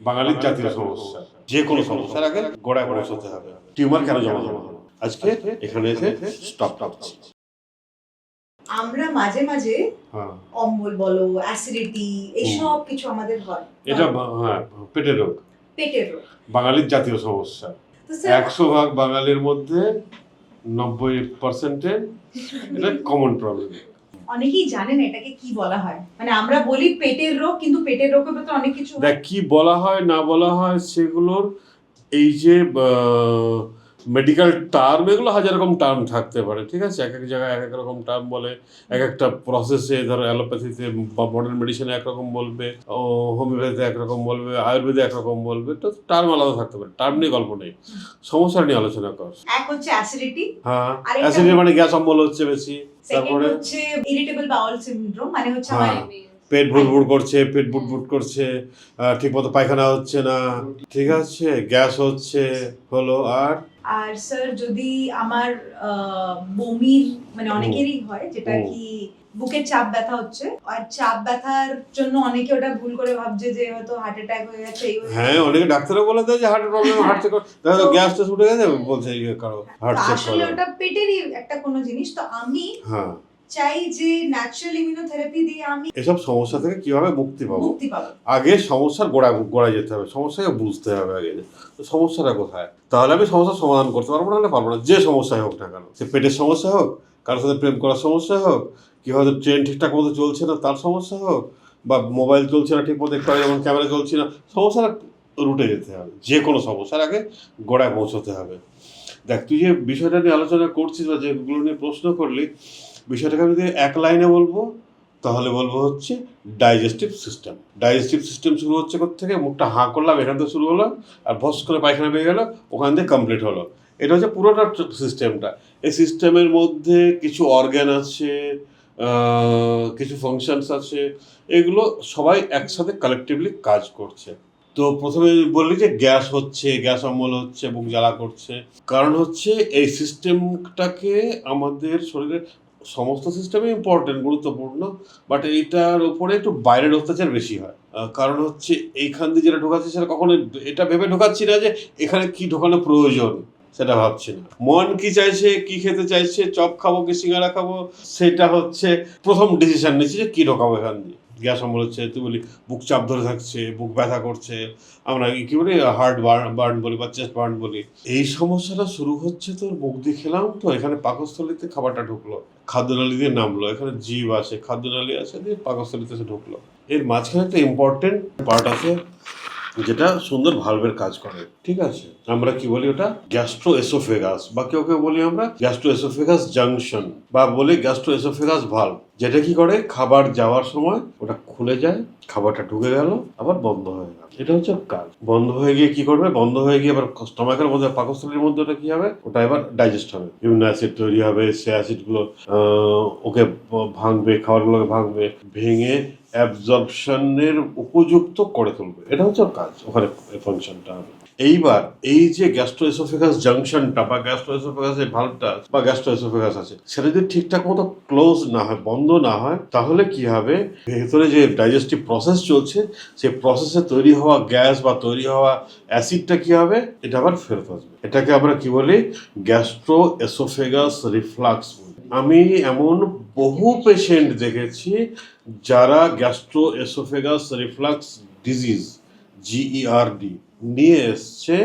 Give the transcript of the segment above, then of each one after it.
বাঙালির জাতীয় সমস্যা। যে কোনো সমস্যার আগে গোড়ায় পৌঁছতে হবে। টিউমার কেন জমা হবে? আজকে এখানে এসে স্টপ করছি। আমরা মাঝে মাঝে অম্বল বলো, অ্যাসিডিটি, এইসব কিছু আমাদের হয়। এটা হ্যাঁ, পেটের রোগ। পেটের রোগ বাঙালির জাতীয় সমস্যা। 100 ভাগ বাঙালির মধ্যে 90% এটা কমন প্রবলেম। অনেকেই জানেন এটাকে কি বলা হয়। মানে আমরা বলি পেটের রোগ, কিন্তু পেটের রোগের ভেতরে অনেক কিছু দেখ কি বলা হয় না বলা হয় সেগুলোর এই যে মেডিকেল টার্ম, এগুলো হাজার রকম টার্ম থাকতে পারে, ঠিক আছে? এক এক জায়গায় এক এক রকম টার্ম বলে, এক একটা প্রসেসে ধরো অ্যালোপ্যাথিতে বা মডার্ন মেডিসিনে একরকম বলবে, ও হোমিওপ্যাথিতে একরকম বলবে, আয়ুর্বেদে একরকম বলবে, তো টার্ম আলাদা থাকতে পারে। টার্ম নিয়ে গল্প নেই, সমস্যা নিয়ে আলোচনা কর। এক হচ্ছে অ্যাসিডিটি, হ্যাঁ, অ্যাসিডিটি মানে গ্যাস অম্বল হচ্ছে বেশি। তারপরে হচ্ছে ইরিটেবল বাউল সিনড্রোম, মানে হচ্ছে পেট ভুড়ভুড় করছে, পেট বুটবুট করছে, ঠিকমতো পায়খানা হচ্ছে না, ঠিক আছে, গ্যাস হচ্ছে হলো। আর স্যার যদি আমার বমির, মানে অনেকেরই হয় যেটা কি বুকের চাপ ব্যথা হচ্ছে, আর চাপ ব্যথার জন্য অনেকে ওটা ভুল করে ভাবছে যে হয়তো হার্ট অ্যাটাক হয়ে গেছে। হ্যাঁ, অনেকে ডাক্তারও বলে দেয় যে হার্টের প্রবলেম, হার্ট চেক করো, দেখো গ্যাসটা উঠে গেছে, বলছে কারো হার্ট চেক করো। আসলে ওটা পেটেরই একটা কোনো জিনিস। তো আমি চাই যে ন্যাচারাল ইমিউনোথেরাপি দিয়ে আমি এসব সমস্যা থেকে কিভাবে মুক্তি পাবো। আগে সমস্যার গোড়ায় যেতে হবে, সমস্যাকে বুঝতে হবে আগে তো সমস্যাটা কোথায়, তাহলে আমি সমস্যার সমাধান করতে পারবো, নাহলে পারবো না। যে সমস্যাই হোক না কেন, সে পেটের সমস্যা হোক, কারোর সাথে প্রেম করার সমস্যা হোক, কি হয়তো ট্রেন ঠিকঠাক মতো চলছে না তার সমস্যা হোক, বা মোবাইল চলছে না ঠিক মতো, একটু যেমন ক্যামেরা চলছে না, সমস্যার রুটে যেতে হবে। যে কোনো সমস্যার আগে গোড়ায় পৌঁছতে হবে। দেখ, তুই যে বিষয়টা নিয়ে আলোচনা করছিস বা যেগুলো নিয়ে প্রশ্ন করলি, বিষয়টাকে আমি যদি এক লাইনে বলবো তাহলে বলবো হচ্ছে ডাইজেস্টিভ সিস্টেম। ডাইজেস্টিভ সিস্টেম শুরু হচ্ছে থেকে, মুখটা হাঁ করলাম, এখান থেকে শুরু হলো, আর ভস করে পায়খানা পেয়ে গেলো, ওখান থেকে কমপ্লিট হলো। এটা হচ্ছে পুরোটা সিস্টেমটা। এই সিস্টেমের মধ্যে কিছু অর্গ্যান আছে, কিছু ফাংশনস আছে, এগুলো সবাই একসাথে কালেকটিভলি কাজ করছে। তো প্রথমে বললি যে গ্যাস হচ্ছে, গ্যাস অম্বল হচ্ছে, বুক জ্বালা করছে, কারণ হচ্ছে এই সিস্টেমটাকে আমাদের শরীরের সমস্ত সিস্টেমই ইম্পর্টেন্ট, গুরুত্বপূর্ণ, বাট এইটার উপরে একটু বাইরের অত্যাচার বেশি হয়। কারণ হচ্ছে এইখান দিয়ে যেটা ঢোকাচ্ছি সেটা কখনো এটা ভেবে ঢোকাচ্ছি না যে এখানে কি ঢোকানো প্রয়োজন, সেটা ভাবছি না। মন কি চাইছে, কি খেতে চাইছে, চপ খাবো কি সিঙ্গারা খাবো, সেটা হচ্ছে প্রথম ডিসিশন নিচ্ছি যে কি ঢোকাবো এখান দিয়ে। গ্যাস অম্বল হচ্ছে, তুই বলি বুক চাপ ধরে থাকছে, বুক ব্যথা করছে, আমরা কি বলি হার্ট বার্ন বলি বা চেস্ট বার্ন বলি। এই সমস্যাটা শুরু হচ্ছে তোর মুখ দিয়ে খেলাম, তো এখানে পাকস্থলিতে খাবারটা ঢুকলো, খাদ্যনালী দিয়ে নামলো, এখানে জীব আছে, খাদ্যনালী আছে, দিয়ে পাকস্থলিতে এসে ঢুকলো। এর মাঝখানে একটা ইম্পর্টেন্ট পার্ট আছে যেটা সুন্দর ভালভের কাজ করে, ঠিক আছে? আমরা কি বলি ওটা গ্যাস্ট্রো এসোফেগাস, বা কেউ কেউ বলি আমরা গ্যাস্ট্রো এসোফেগাস জাংশন, বা বলি গ্যাস্ট্রো এসোফেগাস ভালভ। যেটা কি করে, খাবার যাওয়ার সময় ওটা খুলে যায়, খাবারটা ঢুকে গেল, আবার বন্ধ হয়ে গেল। এটা হচ্ছে কাজ। বন্ধ হয়ে গিয়ে কি করবে, বন্ধ হয়ে গিয়ে আবার স্টমাকের মধ্যে, পাকস্থলীর মধ্যে ওটা কি হবে, ওটা এবার ডাইজেস্ট হবে, ইমিউনো অ্যাসিড তৈরি হবে, সে অ্যাসিডগুলো ওকে ভাঙবে, খাবারগুলোকে ভাঙবে, ভেঙে অ্যাবজর্পশনের উপযুক্ত করে তুলবে। এটা হচ্ছে কাজ, ওখানে ফাংশনটা হবে। এইবার এই যে গ্যাস্ট্রোএসোফেগাস জাংশনটা বা গ্যাস্ট্রোএসোফেগাসের ভালভটা বা গ্যাস্ট্রোএসোফেগাস আছে, সেটা যদি ঠিকঠাক মতো ক্লোজ না হয়, বন্ধ না হয়, তাহলে কি হবে, ভেতরে যে ডাইজেস্টিভ প্রসেস চলছে সেই প্রসেসে তৈরি হওয়া গ্যাস বা তৈরি হওয়া অ্যাসিডটা কি হবে, এটা আবার ফেরত আসবে। এটাকে আমরা কি বলি, গ্যাস্ট্রোএসোফেগাস রিফ্লাক্স। আমি এমন বহু পেশেন্ট দেখেছি যারা গ্যাস্ট্রোএসোফেগাস রিফ্লাক্স ডিজিজ GERD নিয়ে এসছে,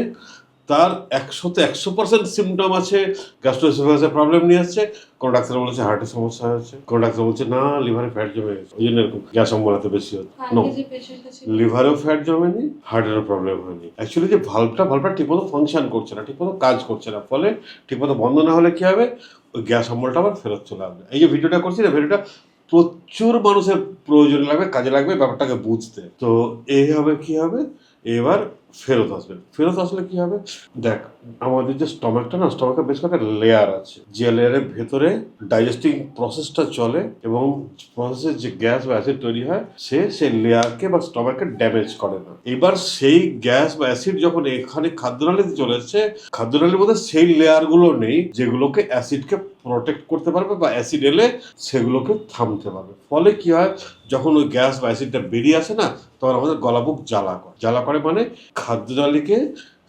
তার 100% সিমটম আছে, গ্যাস্ট্রোএসোফেগাসের প্রবলেম নিয়ে আসছে। কোনো ডাক্তার বলেছে হার্টের সমস্যা হয়েছে, কোনো ডাক্তার বলছে না লিভারে ফ্যাট জমে গেছে, ওই জন্য এরকম গ্যাস অম্বল এত বেশি হচ্ছে। লিভারেও ফ্যাট জমেনি, হার্টেরও প্রবলেম হয়নি। অ্যাকচুয়ালি যে ভালভটা ঠিকমতো ফাংশন করছে না, ঠিকমতো কাজ করছে না, ফলে ঠিকমতো বন্ধ না হলে কি হবে, ওই গ্যাস অম্বলটা আবার ফেরত চলে আসবে। এই যে ভিডিওটা করছি না, ভিডিওটা প্রচুর মানুষের প্রয়োজন লাগবে, কাজে লাগবে ব্যাপারটাকে বুঝতে। তো এইভাবে কি হবে, এবার ফেরত আসবে। ফেরত আসলে কি হবে, দেখ আমাদের যে স্টমাকটা না, স্টমাকের বেশ কয়েকটা লেয়ার আছে, যে লেয়ারের ভেতরে ডাইজেস্টিং প্রসেসটা চলে এবং প্রসেসের যে গ্যাস বা অ্যাসিড তৈরি হয়, সেই লেয়ারকে বা স্টমাককে ড্যামেজ করে না। এবার সেই গ্যাস বা অ্যাসিড যখন এখানে খাদ্যনালীতে চলে এসছে, খাদ্যনালীর মধ্যে সেই লেয়ারগুলো নেই যেগুলোকে অ্যাসিডকে প্রোটেক্ট করতে পারবে বা অ্যাসিড এলে সেগুলোকে থামতে পারবে। ফলে কি হয়, যখন ওই গ্যাস বা অ্যাসিডটা বেরিয়ে আসে না, তখন আমাদের গলা বুক জ্বালা করে মানে খাদ্যনালীকে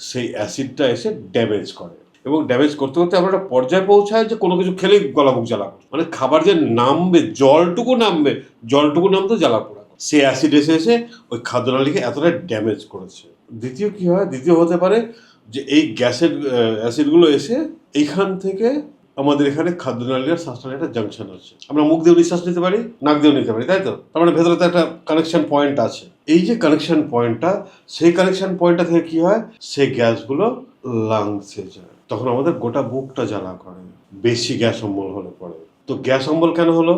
সেই অ্যাসিডটা এসে ড্যামেজ করে, এবং ড্যামেজ করতে করতে আমরা একটা পর্যায়ে পৌঁছায় যে কোনো কিছু খেলেই গলা বুক জ্বালা করে, মানে খাবার যে নামবে জলটুকু নামতে জ্বালা পোড়া, সে অ্যাসিড এসে ওই খাদ্যনালীকে এতটা ড্যামেজ করেছে। দ্বিতীয় কি হয়, দ্বিতীয় হতে পারে যে এই গ্যাসের অ্যাসিডগুলো এসে এইখান থেকে আমাদের এখানে খাদ্যনালী আর শ্বাসনালীর একটা জাংশন আছে, আমরা মুখ দিয়েও নিঃশ্বাস নিতে পারি, নাক দিয়েও নিতে পারি, তাই তো? তার মানে ভেতরে তো একটা কানেকশন পয়েন্ট আছে। এই যে কানেকশন পয়েন্টটা, সেই কানেকশন পয়েন্টটা থেকে কি হয়, সেই গ্যাসগুলো লাংসে যায়, তখন আমাদের গোটা বুকটা জ্বালা করে, বেশি গ্যাস অম্বল হলে পরে। তো গ্যাস অম্বল কেন হলো?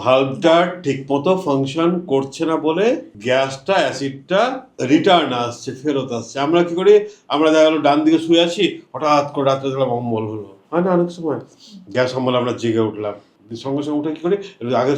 ভালভটা ঠিক মতো ফাংশন করছে না বলে গ্যাসটা অ্যাসিডটা রিটার্ন আসছে, ফেরত আসছে। আমরা কি করি, আমরা দেখা গেলো ডান দিকে শুয়ে আছি, হঠাৎ করে রাত্রে দেখলাম অম্বল হলো, হয় না অনেক সময়? গ্যাস অম্বল, আমরা জেগে উঠলাম, সঙ্গে সঙ্গে উঠে কি করি,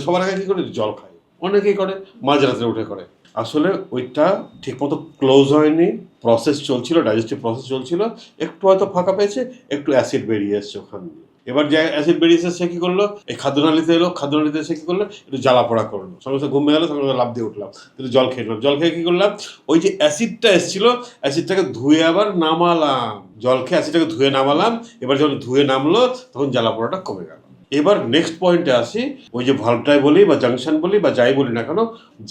সবার আগে কি করি, জল খাই, অনেকেই করে, মাঝরাত্রে উঠে করে। আসলে ওইটা ঠিক মতো ক্লোজ হয়নি, প্রসেস চলছিল, ডাইজেস্টিভ প্রসেস চলছিল, একটু হয়তো ফাঁকা পেয়েছে, একটু অ্যাসিড বেরিয়ে এসছে ওখান দিয়ে। এবার যে অ্যাসিড বেরিয়েছে সে কি করলো, এই খাদ্যনালীতে এলো, খাদ্যনালীতে সে কি করলো, একটু জ্বালা পোড়া করলো, সঙ্গে সঙ্গে ঘুমিয়ে গেলো, সঙ্গে সঙ্গে লাফ দিয়ে উঠলাম, কিন্তু জল খেলাম, জল খেয়ে কি করলাম, ওই যে অ্যাসিডটা এসেছিল অ্যাসিডটাকে ধুয়ে আবার নামালাম, জল খেয়ে অ্যাসিডটাকে ধুয়ে নামালাম, এবার যখন ধুয়ে নামলো তখন জ্বালা পোড়াটা কমে গেল। এবার নেক্সট পয়েন্টে আসি, ওই যে ভালভটাই বলি বা জাংশন বলি বা যাই বলি না কেন,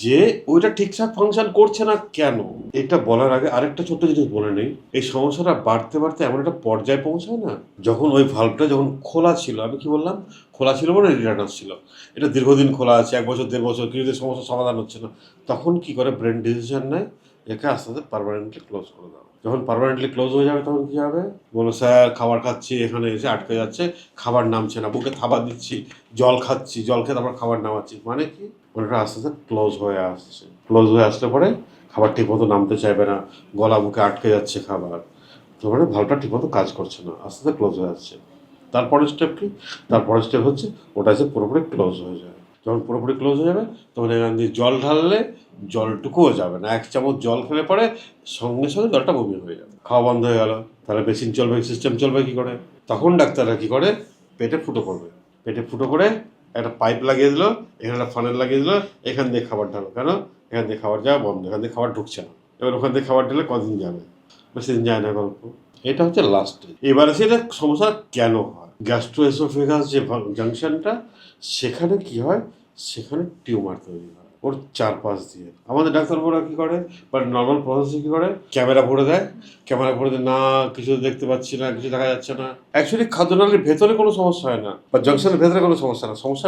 যে ওইটা ঠিকঠাক ফাংশন করছে না কেন, এটা বলার আগে আরেকটা ছোট্ট জিনিস বলে নেই। এই সমস্যাটা বাড়তে বাড়তে এমন একটা পর্যায়ে পৌঁছায় না, যখন ওই ভালভটা যখন খোলা ছিল, আমি কি বললাম, খোলা ছিল মানে রিটার্ন আসছিল, এটা দীর্ঘদিন খোলা আছে, 1 বছর 1.5 বছর, কিছুদের সমস্যার সমাধান হচ্ছে না, তখন কি করে ব্রেন ডিসিশন নেয়, একে আস্তে আস্তে পার্মানেন্টলি ক্লোজ করে দাও। যখন পার্মানেন্টলি ক্লোজ হয়ে যাবে তখন কি হবে, বলো স্যার খাবার খাচ্ছি, এখানে এসে আটকে যাচ্ছে, খাবার নামছে না, বুকে থাবা দিচ্ছি, জল খাচ্ছি, জল খেয়ে তারপর খাবার নামাচ্ছি, মানে কি, ওটা আস্তে আস্তে ক্লোজ হয়ে আসছে, ক্লোজ হয়ে আসলে পরে খাবার ঠিক মতো নামতে চাইবে না, গলা বুকে আটকে যাচ্ছে খাবার, তো মানে ভালটা ঠিক মতো কাজ করছে না, আস্তে আস্তে ক্লোজ হয়ে আসছে। তারপরের স্টেপ কি, তারপরের স্টেপ হচ্ছে ওটা এসে পুরোপুরি ক্লোজ হয়ে যায়। যখন পুরোপুরি ক্লোজ হয়ে যাবে তখন এখান দিয়ে জল ঢাললে জলটুকুও যাবে না, 1 চামচ জল খেলে পরে সঙ্গে সঙ্গে জলটা বমি হয়ে যাবে, খাওয়া বন্ধ হয়ে গেল, তাহলে মেশিন চলবে, সিস্টেম চলবে কি করে? তখন ডাক্তাররা কি করে, পেটে ফুটো করবে, পেটে ফুটো করে একটা পাইপ লাগিয়ে দিল, এখানে একটা ফানেল লাগিয়ে দিল, এখান দিয়ে খাবার ঢালো, কেন, এখান দিয়ে খাবার যাওয়া বন্ধ, এখান দিয়ে খাবার ঢুকছে না, এবার ওখান থেকে খাবার ঢেলে কদিন যাবে, বেশিদিন যায় না গল্প। এটা হচ্ছে লাস্ট। এবারে সেটা সমস্যা কেন হয়, গ্যাস্ট্রোএসোফেগাস যে জাংশনটা, সেখানে কি হয়, সেখানে টিউমার তৈরি হয় ওর চারপাশ দিয়ে। আমাদের ডাক্তারবাবুরা কী করে, বা নর্মাল প্রসেসে কী করে, ক্যামেরা ভরে দেয়, ক্যামেরা ভরে দেয়, না কিছু দেখতে পাচ্ছি না, কিছু দেখা যাচ্ছে না। অ্যাকচুয়ালি খাদ্যনালীর ভেতরে কোনো সমস্যা হয় না, বা জাংশনের ভেতরে কোনো সমস্যা না, সমস্যা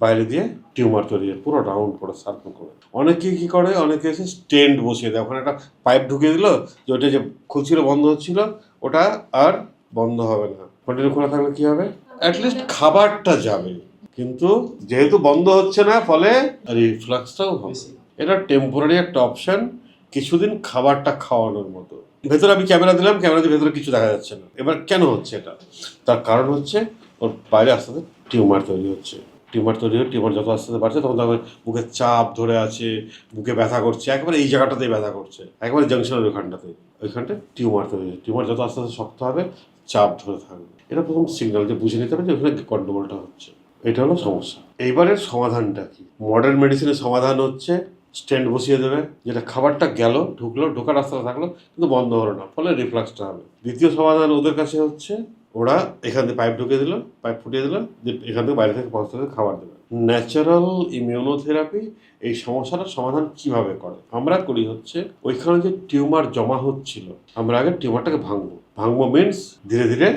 বাইরে দিয়ে টিউমার তৈরি হয়, পুরো রাউন্ড করে সার্কেল করে। অনেকে কী করে, অনেকে এসে স্টেন্ট বসিয়ে দেয়, ওখানে একটা পাইপ ঢুকিয়ে দিল, যে ওটা যে খুলছিল বন্ধ হচ্ছিল ওটা আর বন্ধ হবে না, কন্টিনিউ খোলা থাকলে কী হবে, অ্যাটলিস্ট খাবারটা যাবে, কিন্তু যেহেতু বন্ধ হচ্ছে না ফলে রিফ্লাক্সটাও হবে। এটা টেম্পোরারি একটা অপশন, কিছুদিন খাবারটা খাওয়ানোর মতো। ভেতরে আমি ক্যামেরা দিলাম, ক্যামেরা দিয়ে ভেতরে কিছু দেখা যাচ্ছে না, এবার কেন হচ্ছে এটা, তার কারণ হচ্ছে ওর বাইরে আস্তে আস্তে টিউমার তৈরি হচ্ছে, টিউমার যত আস্তে আস্তে বাড়ছে তখন তারপরে বুকে চাপ ধরে আছে, বুকে ব্যথা করছে, একেবারে এই জায়গাটাতেই ব্যথা করছে, একেবারে জাংশনের ওইখানটা টিউমার তৈরি হচ্ছে, টিউমার যত আস্তে আস্তে শক্ত হবে চাপ ধরে থাকবে, এটা প্রথম সিগন্যাল যে বুঝে নিতে হবে যে ওখানে গন্ডগোলটা হচ্ছে। এটা হলো সমস্যা। এইবারের সমাধানটা কি, মডার্ন মেডিসিনের সমাধান হচ্ছে স্টেন্ট বসিয়ে দেবে, যেটা খাবারটা গেল, ঢোকার রাস্তাটা থাকলো কিন্তু বন্ধ হলো না, ফলে রিফ্লাক্সটা হবে। দ্বিতীয় সমাধান ওদের কাছে হচ্ছে, ওরা এখান থেকে পাইপ ঢুকিয়ে দিল, পাইপ ফুটিয়ে দিল, যে এখান থেকে বাইরে থেকে খাবার দেবে। ন্যাচারাল ইমিউনোথেরাপি এই সমস্যাটার সমাধান কিভাবে করে, আমরা করি হচ্ছে, ওইখানে যে টিউমার জমা হচ্ছিল আমরা আগে টিউমারটাকে ভাঙবো মিনস ধীরে ধীরে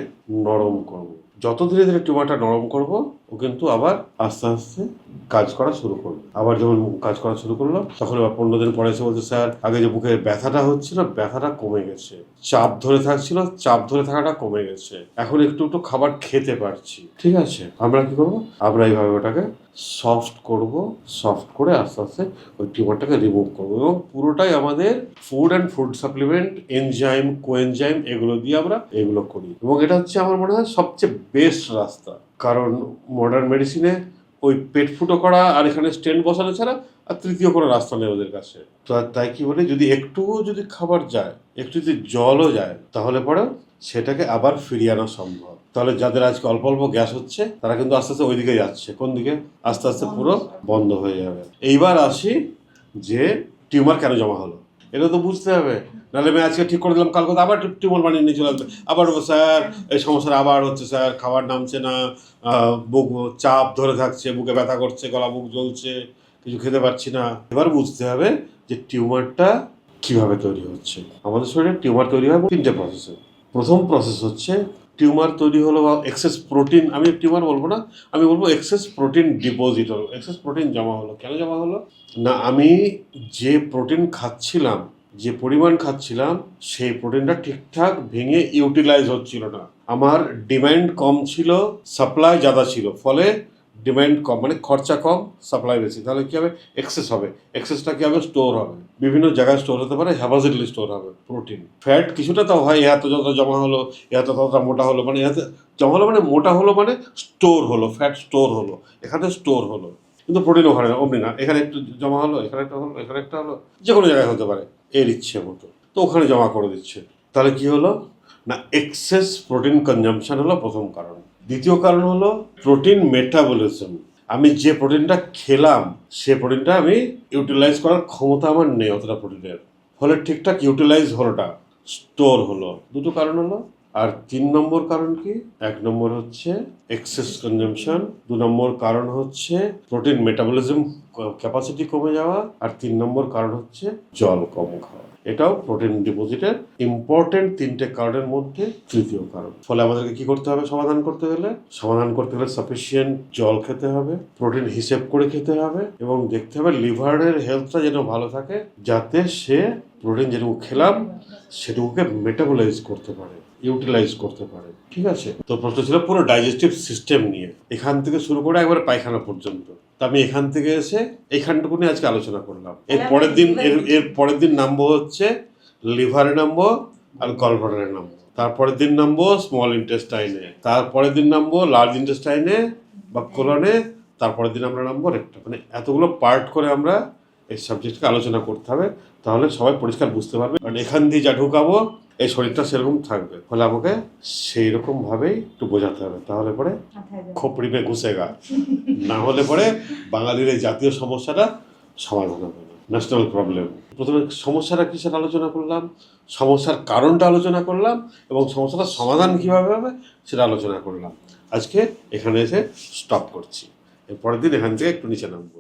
নরম করব। যত ধীরে ধীরে টিউমারটা নরম করব, ও কিন্তু আবার আস্তে আস্তে কাজ করা শুরু করবে। আবার যখন কাজ করা শুরু করলো তখন আবার 15 দিন পরে এসে বলছে, স্যার আগে যে বুকে ব্যথাটা হচ্ছিল ব্যথাটা কমে গেছে, চাপ ধরে থাকছিল চাপ ধরে থাকাটা কমে গেছে, এখন একটু একটু খাবার খেতে পারছি। ঠিক আছে, আমরা কি করব, আমরা এইভাবে ওটাকে সফট করে আস্তে আস্তে ওই টিউমারটাকে রিমুভ করবো, এবং পুরোটাই আমাদের food and food supplement, enzyme, coenzyme এগুলো দিয়ে আমরা এগুলো করি, এবং এটা হচ্ছে আমার মনে হয় সবচেয়ে বেস্ট রাস্তা। কারণ মডার্ন মেডিসিনে ওই পেট ফুটো করা আর এখানে স্টেন্ট বসানো ছাড়া আর তৃতীয় কোনো রাস্তা নেই ওদের কাছে। তো তাই কি বলে, যদি একটুও যদি খাবার যায়, একটু যদি জলও যায়, তাহলে পরে সেটাকে আবার ফিরিয়ে আনা সম্ভব। তাহলে যাদের আজকে অল্প অল্প গ্যাস হচ্ছে তারা কিন্তু আস্তে আস্তে ওই দিকে যাচ্ছে, কোন দিকে, আস্তে আস্তে পুরো বন্ধ হয়ে যাবে। এইবার আসি যে টিউমার কেন জমা হলো, এটা তো বুঝতে হবে। নাহলে আমি আজকে ঠিক করে দিলাম, কালকে তো আবার টিউমার বানিয়ে নিয়ে চলে আসবে, আবার স্যার এই সমস্যাটা আবার হচ্ছে, স্যার খাবার নামছে না, বুক চাপ ধরে থাকছে, বুকে ব্যথা করছে, গলা বুক জ্বলছে, কিছু খেতে পারছি না। এবার বুঝতে হবে যে টিউমারটা কিভাবে তৈরি হচ্ছে। আমাদের শরীরে টিউমার তৈরি হয় 3টে প্রসেসে। প্রথম প্রসেস হচ্ছে টিউমার তৈরি হলো বা এক্সেস প্রোটিন, আমি টিউমার বলবো না, আমি বলবো এক্সেস প্রোটিন ডিপোজিট হলো, এক্সেস প্রোটিন জমা হলো। কেন জমা হলো না, আমি যে প্রোটিন খাচ্ছিলাম, যে পরিমাণ খাচ্ছিলাম, সেই প্রোটিনটা ঠিকঠাক ভেঙে ইউটিলাইজ হচ্ছিল না। আমার ডিমান্ড কম ছিল, সাপ্লাই জাদা ছিল, ফলে ডিমান্ড কম মানে খরচা কম, সাপ্লাই বেশি। তাহলে কী হবে, এক্সেস হবে। এক্সেসটা কী হবে, স্টোর হবে, বিভিন্ন জায়গায় স্টোর হতে পারে, হ্যাভাজিডলি স্টোর হবে প্রোটিন। ফ্যাট কিছুটা তো হয়, এত যত জমা হলো, এত ততটা মোটা হলো, মানে এত জমা হলো মানে মোটা হলো মানে স্টোর হলো, ফ্যাট স্টোর হলো, এখানে স্টোর হলো। কিন্তু প্রোটিন ওখানে না, অমনি না, এখানে একটু জমা হলো, এখানে একটা হলো, এখানে একটা হলো, যে কোনো জায়গায় হতে পারে এর ইচ্ছে মতো, তো ওখানে জমা করে দিচ্ছে। তাহলে কি হলো না, এক্সেস প্রোটিন কনজাম্পশন হলো প্রথম কারণ। দ্বিতীয় কারণ হলো প্রোটিন মেটাবলিজম। আমি যে প্রোটিনটা খেলাম, সে প্রোটিনটা আমি ইউটিলাইজ করার ক্ষমতা আমার নেই অতটা প্রোটিনের, ফলে ঠিকঠাক ইউটিলাইজ হলোটা, স্টোর হলো। দুটো কারণ হলো। আর 3 নম্বর কারণ কি, 1 নম্বর হচ্ছে এক্সেস কনজাম্পশন, 2 নম্বর কারণ হচ্ছে প্রোটিন মেটাবলিজম ক্যাপাসিটি কমে যাওয়া, আর 3 নম্বর কারণ হচ্ছে জল কম খাওয়া। এটাও প্রোটিন ডিপোজিটের ইম্পর্টেন্ট 3টে কারণের মধ্যে তৃতীয় কারণ। ফলে আমাদেরকে কি করতে হবে, সমাধান করতে গেলে সাফিসিয়েন্ট জল খেতে হবে, প্রোটিন হিসেব করে খেতে হবে, এবং দেখতে হবে লিভারের হেলথটা যেন ভালো থাকে, যাতে সে প্রোটিন যেটুকু খেলাম সেটুকুকে মেটাবলাইজ করতে পারে, ইউটিলাইজ করতে পারে। ঠিক আছে, তো প্রশ্ন ছিল পুরো ডাইজেস্টিভ সিস্টেম নিয়ে, এখান থেকে শুরু করে একবারে পায়খানা পর্যন্ত। তা আমি এখান থেকে এসে এইখানটুকু নিয়ে আজকে আলোচনা করলাম। এর পরের দিন নামবো হচ্ছে লিভারে নামবো আর গলব্লাডারে নামবো, তারপরের দিন নামবো স্মল ইন্টেস্টাইনে, তারপরের দিন নামবো লার্জ ইন্টেস্টাইনে বা কোলনে, তারপরের দিন আমরা নামবো রেক্টাম। মানে এতগুলো পার্ট করে আমরা এই সাবজেক্টকে আলোচনা করতে হবে, তাহলে সবাই পরিষ্কার বুঝতে পারবে। কারণ এখান দিয়ে যা ঢুকাবো এই শরীরটা সেরকম থাকবে, ফলে আমাকে সেই রকম ভাবেই একটু বোঝাতে হবে, তাহলে পরে খোপড়ি মে ঘুষেগা, না হলে পরে বাঙালির এই জাতীয় সমস্যাটা সমাধান হবে না, ন্যাশনাল প্রবলেম। প্রথমে সমস্যাটা কি সেটা আলোচনা করলাম, সমস্যার কারণটা আলোচনা করলাম, এবং সমস্যাটার সমাধান কীভাবে হবে সেটা আলোচনা করলাম। আজকে এখানে এসে স্টপ করছি, এর পরের দিন এখান থেকে একটু নিচে নামবো।